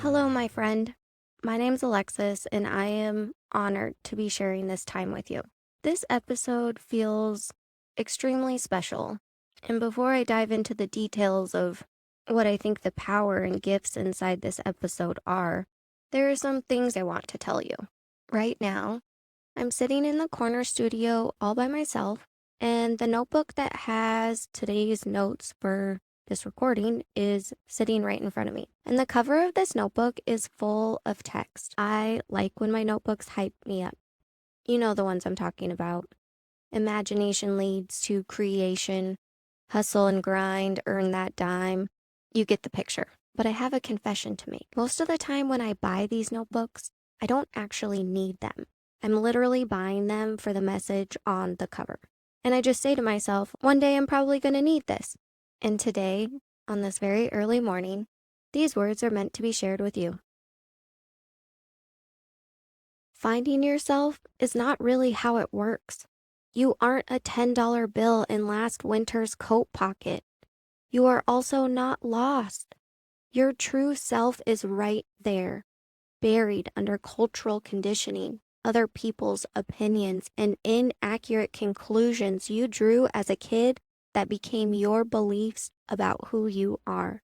Hello, my friend. My name's Alexus, and I am honored to be sharing this time with you. This episode feels extremely special. And before I dive into the details of what I think the power and gifts inside this episode are, there are some things I want to tell you. Right now, I'm sitting in the corner studio all by myself, and the notebook that has today's notes for this recording is sitting right in front of me. And the cover of this notebook is full of text. I like when my notebooks hype me up. You know the ones I'm talking about. Imagination leads to creation. Hustle and grind, earn that dime. You get the picture. But I have a confession to make. Most of the time when I buy these notebooks, I don't actually need them. I'm literally buying them for the message on the cover. And I just say to myself, one day I'm probably going to need this. And today, on this very early morning, these words are meant to be shared with you. Finding yourself is not really how it works. You aren't a $10 bill in last winter's coat pocket. You are also not lost. Your true self is right there, buried under cultural conditioning, other people's opinions, and inaccurate conclusions you drew as a kid that became your beliefs about who you are.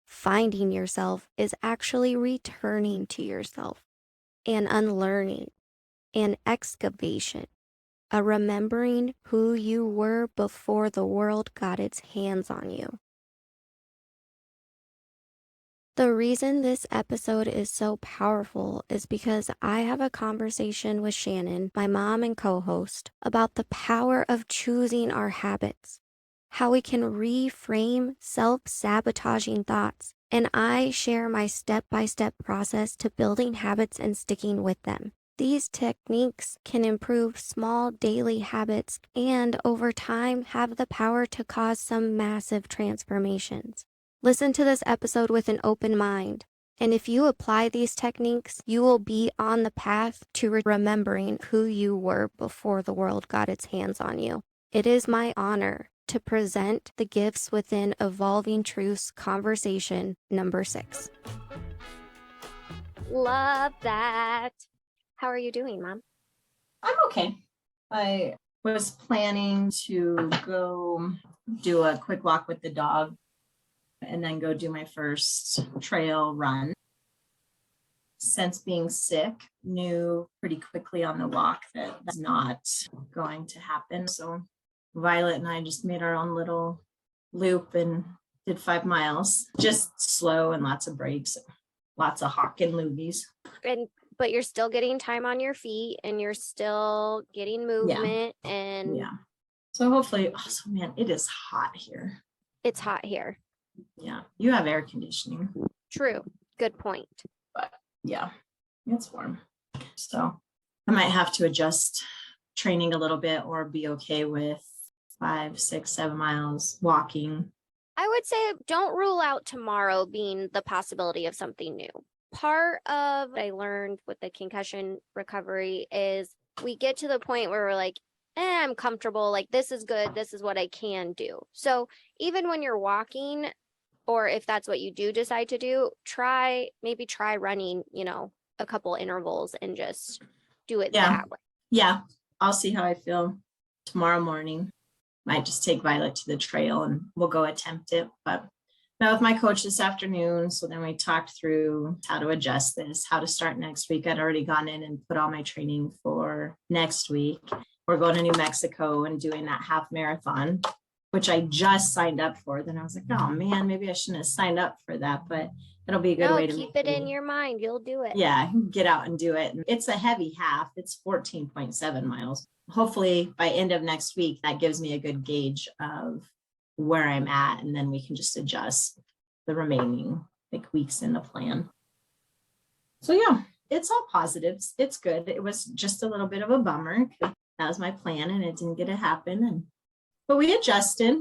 Finding yourself is actually returning to yourself, an unlearning, an excavation, a remembering who you were before the world got its hands on you. The reason this episode is so powerful is because I have a conversation with Shannon, my mom and co-host, about the power of choosing our habits, how we can reframe self-sabotaging thoughts, and I share my step-by-step process to building habits and sticking with them. These techniques can improve small daily habits and over time have the power to cause some massive transformations. Listen to this episode with an open mind, and if you apply these techniques, you will be on the path to remembering who you were before the world got its hands on you. It is my honor to present the gifts within Evolving Truths conversation number 6. Love that. How are you doing, Mom? I'm okay. I was planning to go do a quick walk with the dog and then go do my first trail run. Since being sick, knew pretty quickly on the walk that that's not going to happen. So Violet and I just made our own little loop and did 5 miles, just slow and lots of breaks, lots of hawking loogies. But you're still getting time on your feet and you're still getting movement and yeah. So hopefully, also, man, it is hot here. It's hot here. Yeah, you have air conditioning. True. Good point. But yeah, it's warm. So I might have to adjust training a little bit or be okay with 5, 6, 7 miles walking. I would say don't rule out tomorrow being the possibility of something new. Part of what I learned with the concussion recovery is we get to the point where we're like, I'm comfortable, like this is good, this is what I can do. So even when you're walking, or if that's what you do decide to do, maybe try running, a couple intervals and just do it that way. Yeah, I'll see how I feel tomorrow morning. Might just take Violet to the trail and we'll go attempt it. But met with my coach this afternoon. So then we talked through how to adjust this, how to start next week. I'd already gone in and put all my training for next week. We're going to New Mexico and doing that half marathon, which I just signed up for. Then I was like, oh man, maybe I shouldn't have signed up for that, but it'll be a good way to keep it in your mind. You'll do it. Yeah, get out and do it. It's a heavy half. It's 14.7 miles. Hopefully by end of next week, that gives me a good gauge of where I'm at. And then we can just adjust the remaining weeks in the plan. So yeah, it's all positives. It's good. It was just a little bit of a bummer. That was my plan and it didn't get to happen. But we adjusted.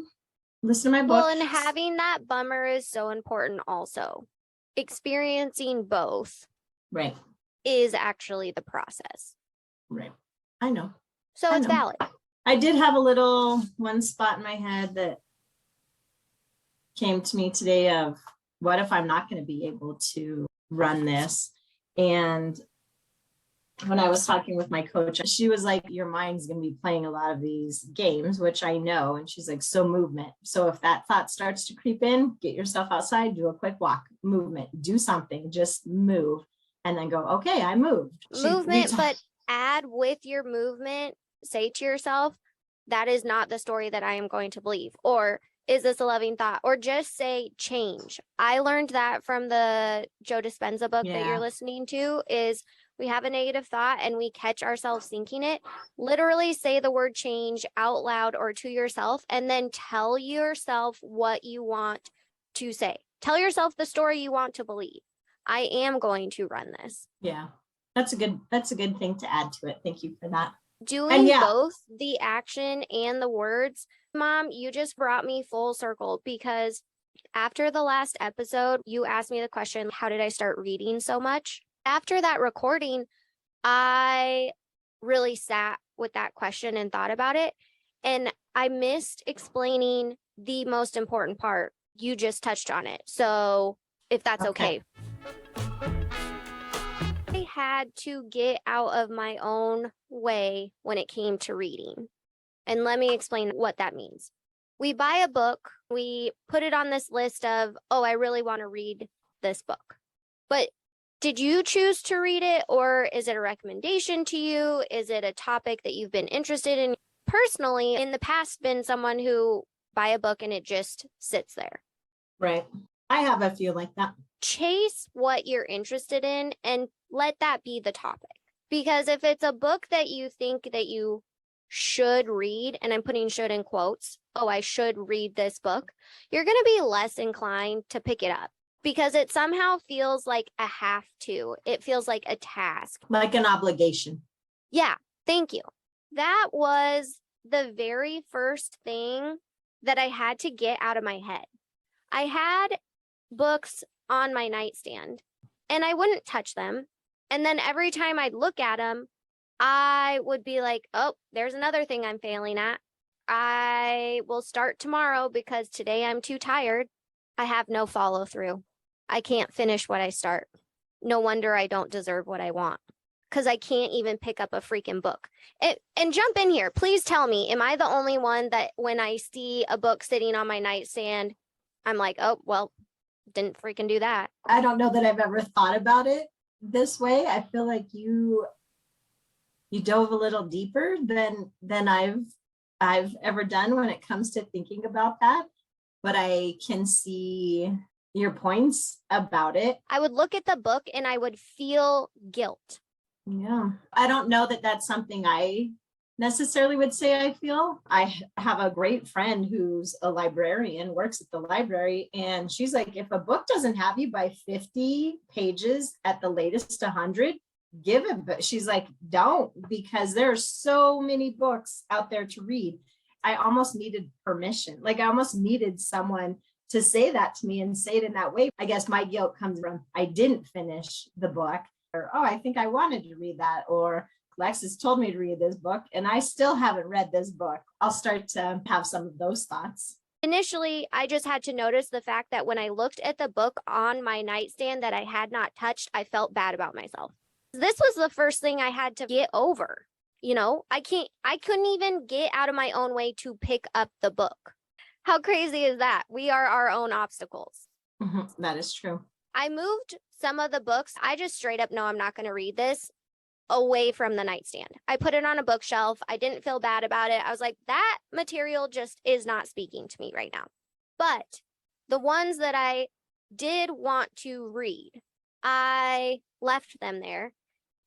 Listen to my book. Well, and having that bummer is so important also. Experiencing both is actually the process. Right. I know. So it's valid. I did have one spot in my head that came to me today of what if I'm not going to be able to run this. And when I was talking with my coach, she was like, your mind's going to be playing a lot of these games, which I know. And she's like, so movement. So if that thought starts to creep in, get yourself outside, do a quick walk, movement, do something, just move. And then go, okay, I moved. Movement, but add with your movement, say to yourself, that is not the story that I am going to believe. Or is this a loving thought? Or just say change. I learned that from the Joe Dispenza book that you're listening to is we have a negative thought and we catch ourselves thinking it. Literally say the word change out loud or to yourself, and then tell yourself what you want to say. Tell yourself the story you want to believe. I am going to run this. Yeah, that's a good thing to add to it. Thank you for that. Doing both the action and the words, Mom, you just brought me full circle, because after the last episode, you asked me the question, how did I start reading so much? After that recording, I really sat with that question and thought about it. And I missed explaining the most important part. You just touched on it. So if that's okay. I had to get out of my own way when it came to reading. And let me explain what that means. We buy a book, we put it on this list of, oh, I really want to read this book. But did you choose to read it, or is it a recommendation to you? Is it a topic that you've been interested in? Personally, in the past, been someone who buy a book and it just sits there. Right. I have a few like that. Chase what you're interested in and let that be the topic. Because if it's a book that you think that you should read, and I'm putting should in quotes, oh, I should read this book, you're going to be less inclined to pick it up because it somehow feels like a have to. It feels like a task. Like an obligation. Yeah, thank you. That was the very first thing that I had to get out of my head. I had books on my nightstand and I wouldn't touch them. And then every time I'd look at them, I would be like, oh, there's another thing I'm failing at. I will start tomorrow because today I'm too tired. I have no follow through. I can't finish what I start. No wonder I don't deserve what I want, because I can't even pick up a freaking book. And jump in here. Please tell me, am I the only one that when I see a book sitting on my nightstand, I'm like, oh, well, didn't freaking do that. I don't know that I've ever thought about it this way. I feel like you dove a little deeper than I've ever done when it comes to thinking about that. But I can see your points about it. I would look at the book and I would feel guilt. Yeah. I don't know that that's something I necessarily would say I feel. I have a great friend who's a librarian, works at the library, and she's like, if a book doesn't have you by 50 pages, at the latest 100, give it. But she's like, don't, because there are so many books out there to read. I almost needed permission. Like I almost needed someone to say that to me and say it in that way. I guess my guilt comes from I didn't finish the book, or, oh, I think I wanted to read that, or Alexus told me to read this book and I still haven't read this book. I'll start to have some of those thoughts. Initially, I just had to notice the fact that when I looked at the book on my nightstand that I had not touched, I felt bad about myself. This was the first thing I had to get over. You know, I couldn't even get out of my own way to pick up the book. How crazy is that? We are our own obstacles. Mm-hmm. That is true. I moved some of the books. I just straight up, no, I'm not going to read this, away from the nightstand. I put it on a bookshelf. I didn't feel bad about it. I was like, that material just is not speaking to me right now. But the ones that I did want to read, I left them there.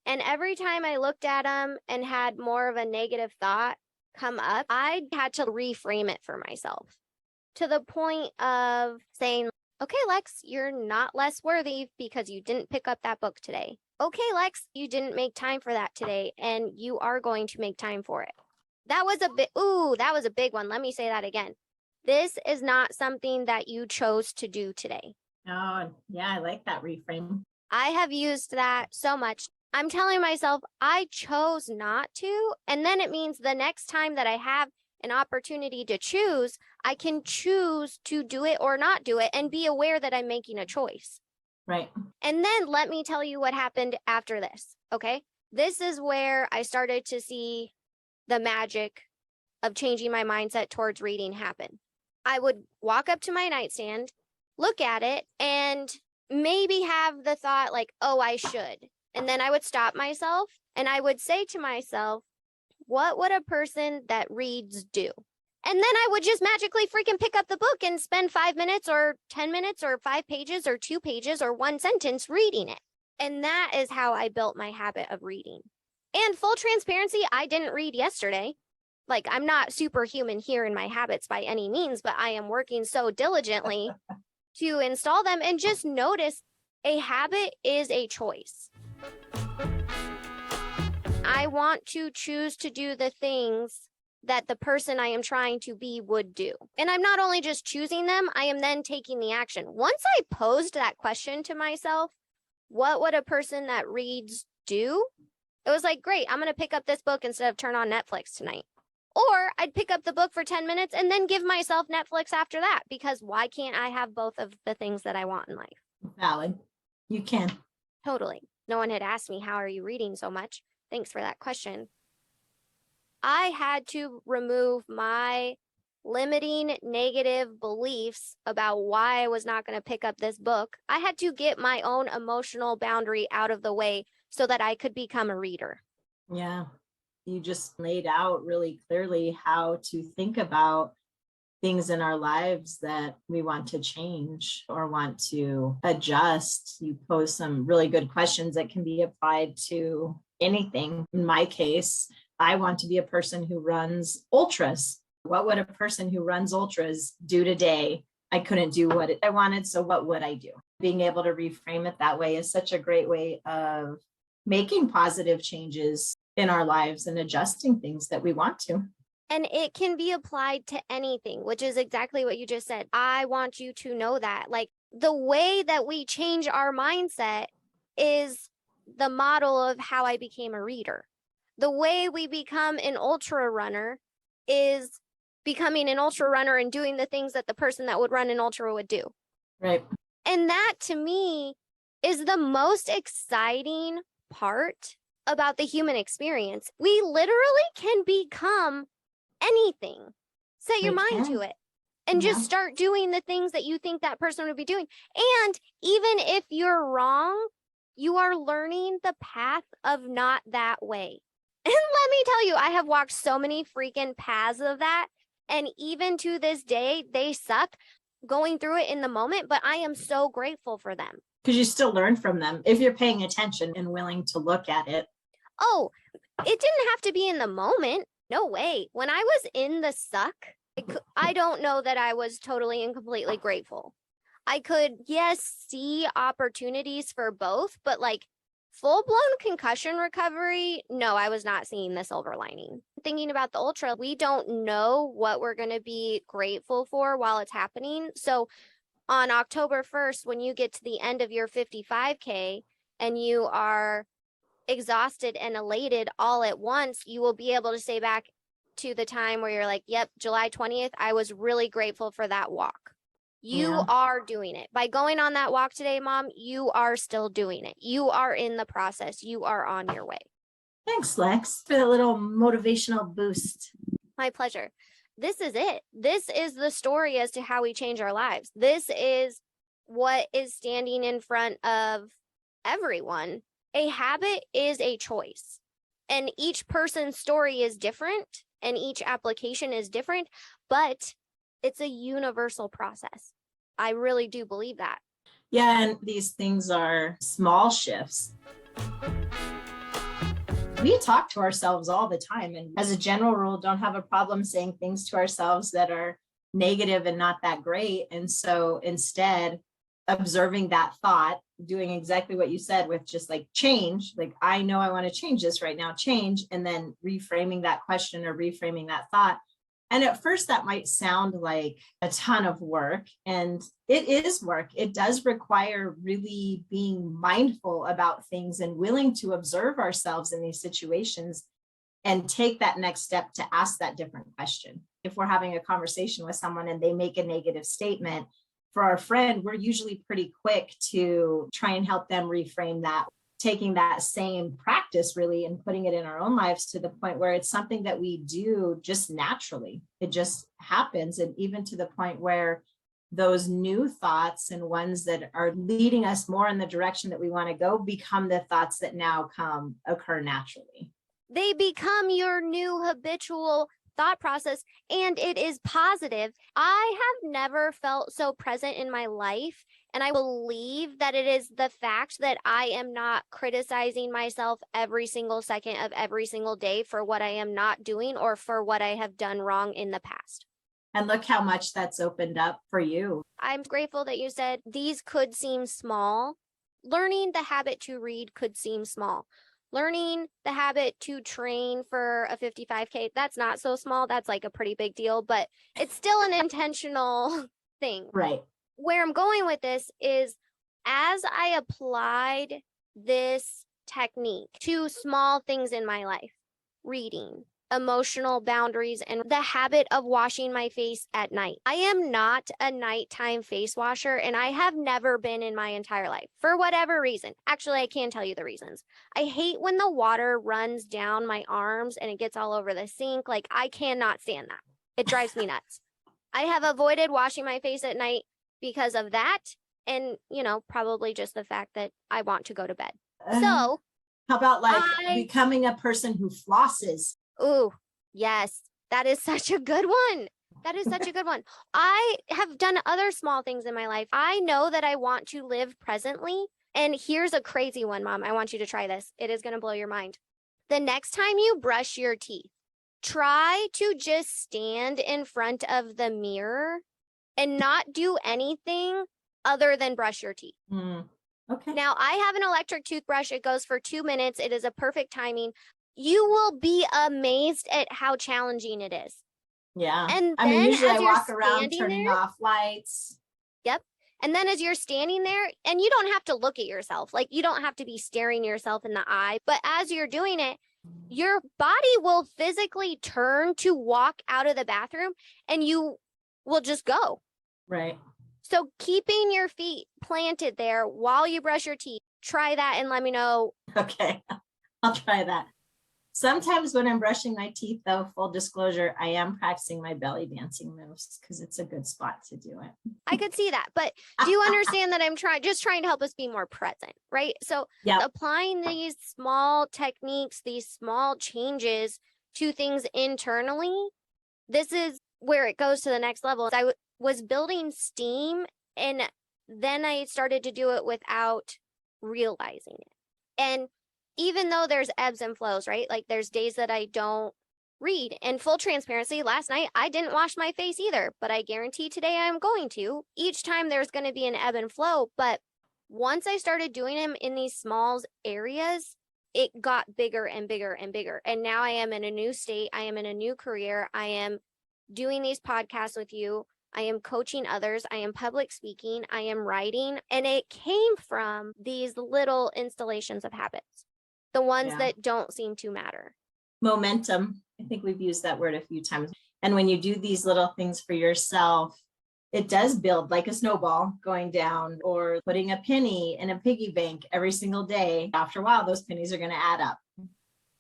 And every time I looked at them and had more of a negative thought come up, I had to reframe it for myself to the point of saying, okay, Lex, you're not less worthy because you didn't pick up that book today. Okay, Lex, you didn't make time for that today, and you are going to make time for it. That was a big one. Let me say that again. This is not something that you chose to do today. Oh, yeah, I like that reframe. I have used that so much. I'm telling myself I chose not to, and then it means the next time that I have an opportunity to choose, I can choose to do it or not do it and be aware that I'm making a choice. Right. And then let me tell you what happened after this. Okay. This is where I started to see the magic of changing my mindset towards reading happen. I would walk up to my nightstand, look at it, and maybe have the thought, like, oh, I should. And then I would stop myself and I would say to myself, what would a person that reads do? And then I would just magically freaking pick up the book and spend 5 minutes or 10 minutes or 5 pages or 2 pages or one sentence reading it. And that is how I built my habit of reading. And full transparency, I didn't read yesterday. Like, I'm not superhuman here in my habits by any means, but I am working so diligently to install them. And just notice, a habit is a choice. I want to choose to do the things that the person I am trying to be would do. And I'm not only just choosing them, I am then taking the action. Once I posed that question to myself, what would a person that reads do? It was like, great, I'm going to pick up this book instead of turn on Netflix tonight. Or I'd pick up the book for 10 minutes and then give myself Netflix after that, because why can't I have both of the things that I want in life? Valid. You can. Totally. No one had asked me, how are you reading so much? Thanks for that question. I had to remove my limiting negative beliefs about why I was not going to pick up this book. I had to get my own emotional boundary out of the way so that I could become a reader. Yeah. You just laid out really clearly how to think about things in our lives that we want to change or want to adjust. You pose some really good questions that can be applied to anything. In my case, I want to be a person who runs ultras. What would a person who runs ultras do today? I couldn't do what I wanted, so what would I do? Being able to reframe it that way is such a great way of making positive changes in our lives and adjusting things that we want to. And it can be applied to anything, which is exactly what you just said. I want you to know that. Like, the way that we change our mindset is the model of how I became a reader. The way we become an ultra runner is becoming an ultra runner and doing the things that the person that would run an ultra would do. Right. And that, to me, is the most exciting part about the human experience. We literally can become anything. Set your mind to it and just start doing the things that you think that person would be doing. And even if you're wrong, you are learning the path of not that way. And let me tell you, I have walked so many freaking paths of that. And even to this day, they suck going through it in the moment, but I am so grateful for them. Because you still learn from them if you're paying attention and willing to look at it. Oh, it didn't have to be in the moment. No way. When I was in the suck, I don't know that I was totally and completely grateful. I could, yes, see opportunities for both, but like full-blown concussion recovery, no, I was not seeing the silver lining. Thinking about the ultra, we don't know what we're going to be grateful for while it's happening. So on October 1st, when you get to the end of your 55K and you are exhausted and elated all at once, you will be able to say back to the time where you're like, yep, July 20th, I was really grateful for that walk. You are doing it. By going on that walk today, Mom, you are still doing it. You are in the process. You are on your way. Thanks, Lex, for the little motivational boost. My pleasure. This is it. This is the story as to how we change our lives. This is what is standing in front of everyone. A habit is a choice, and each person's story is different and each application is different, but it's a universal process. I really do believe that. Yeah, and these things are small shifts. We talk to ourselves all the time, and as a general rule, don't have a problem saying things to ourselves that are negative and not that great. And so instead, observing that thought, doing exactly what you said with just like change, like, I know I want to change this right now, change, and then reframing that question or reframing that thought. And at first that might sound like a ton of work, and it is work. It does require really being mindful about things and willing to observe ourselves in these situations and take that next step to ask that different question. If we're having a conversation with someone and they make a negative statement, for our friend, we're usually pretty quick to try and help them reframe that, taking that same practice really and putting it in our own lives to the point where it's something that we do just naturally. It just happens. And even to the point where those new thoughts and ones that are leading us more in the direction that we want to go become the thoughts that now occur naturally. They become your new habitual thought process, and it is positive. I have never felt so present in my life, and I believe that it is the fact that I am not criticizing myself every single second of every single day for what I am not doing or for what I have done wrong in the past. And look how much that's opened up for you. I'm grateful that you said these could seem small. Learning the habit to read could seem small. Learning the habit to train for a 55K, that's not so small. That's like a pretty big deal, but it's still an intentional thing. Right. Where I'm going with this is as I applied this technique to small things in my life, reading, emotional boundaries, and the habit of washing my face at night. I am not a nighttime face washer, and I have never been in my entire life for whatever reason. Actually, I can tell you the reasons. I hate when the water runs down my arms and it gets all over the sink. Like, I cannot stand that. It drives me nuts. I have avoided washing my face at night because of that. And, probably just the fact that I want to go to bed. So how about becoming a person who flosses? Ooh, yes, that is such a good one. That is such a good one. I have done other small things in my life. I know that I want to live presently. And here's a crazy one, Mom. I want you to try this. It is going to blow your mind. The next time you brush your teeth, try to just stand in front of the mirror and not do anything other than brush your teeth. Okay. Now, I have an electric toothbrush. It goes for 2 minutes. It is a perfect timing. You will be amazed at how challenging it is. Yeah. And I mean, usually I you're walk around turning there, off lights. Yep. And then as you're standing there, and you don't have to look at yourself, like you don't have to be staring yourself in the eye, but as you're doing it, your body will physically turn to walk out of the bathroom and you will just go. Right. So keeping your feet planted there while you brush your teeth, try that and let me know. Okay. I'll try that. Sometimes when I'm brushing my teeth, though, full disclosure, I am practicing my belly dancing moves because it's a good spot to do it. I could see that, but do you understand that I'm trying to help us be more present, right? So applying these small techniques, these small changes to things internally, this is where it goes to the next level. I was building steam, and then I started to do it without realizing it. And even though there's ebbs and flows, right? Like there's days that I don't read. And full transparency, last night I didn't wash my face either, but I guarantee today I'm going to. Each time there's going to be an ebb and flow. But once I started doing them in these small areas, it got bigger and bigger and bigger. And now I am in a new state. I am in a new career. I am doing these podcasts with you. I am coaching others. I am public speaking. I am writing. And it came from these little installations of habits. The ones that don't seem to matter. Momentum. I think we've used that word a few times. And when you do these little things for yourself, it does build like a snowball going down, or putting a penny in a piggy bank every single day. After a while, those pennies are going to add up.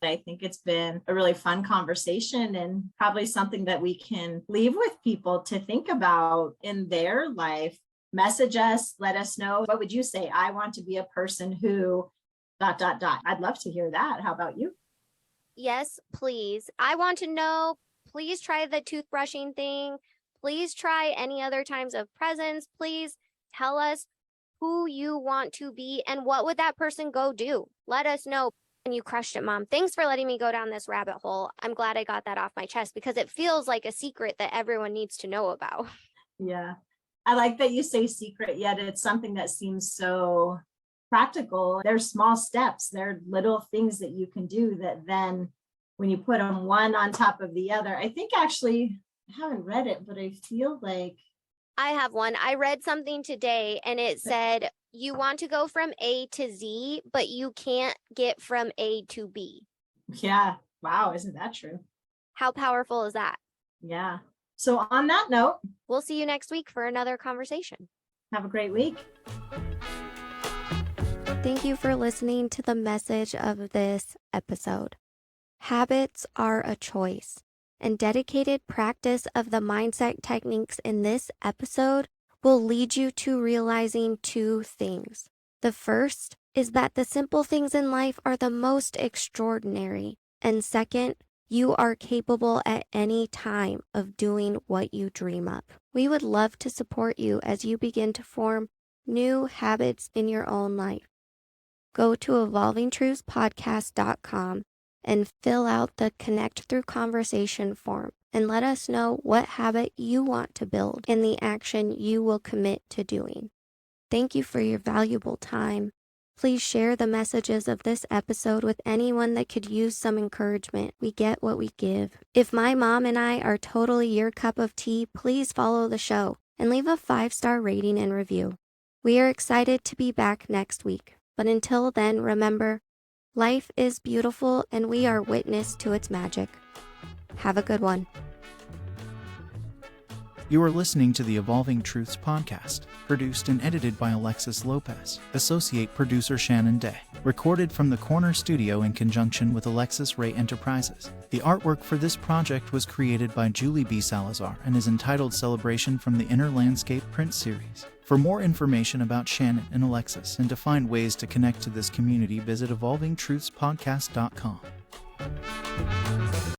I think it's been a really fun conversation and probably something that we can leave with people to think about in their life. Message us, let us know. What would you say? I want to be a person who ... I'd love to hear that. How about you? Yes, please. I want to know, please try the toothbrushing thing. Please try any other times of presence. Please tell us who you want to be and what would that person go do. Let us know. And you crushed it, Mom. Thanks for letting me go down this rabbit hole. I'm glad I got that off my chest because it feels like a secret that everyone needs to know about. Yeah. I like that you say secret, yet it's something that seems so practical. There's small steps. They're little things that you can do that then when you put them one on top of the other, I think actually, I haven't read it, but I feel like I have one. I read something today and it said, you want to go from A to Z, but you can't get from A to B. Yeah. Wow. Isn't that true? How powerful is that? Yeah. So on that note, we'll see you next week for another conversation. Have a great week. Thank you for listening to the message of this episode. Habits are a choice, and dedicated practice of the mindset techniques in this episode will lead you to realizing two things. The first is that the simple things in life are the most extraordinary. And second, you are capable at any time of doing what you dream of. We would love to support you as you begin to form new habits in your own life. Go to evolvingtruthspodcast.com and fill out the Connect Through Conversation form and let us know what habit you want to build and the action you will commit to doing. Thank you for your valuable time. Please share the messages of this episode with anyone that could use some encouragement. We get what we give. If my mom and I are totally your cup of tea, please follow the show and leave a 5-star rating and review. We are excited to be back next week. But until then, remember, life is beautiful and we are witness to its magic. Have a good one. You are listening to the Evolving Truths podcast, produced and edited by Alexus Lopez, associate producer Shannon Day, recorded from the Corner Studio in conjunction with Alexus Rae Enterprises. The artwork for this project was created by Julie B. Salazar and is entitled Celebration from the Inner Landscape print series. For more information about Shannon and Alexus and to find ways to connect to this community, visit evolvingtruthspodcast.com.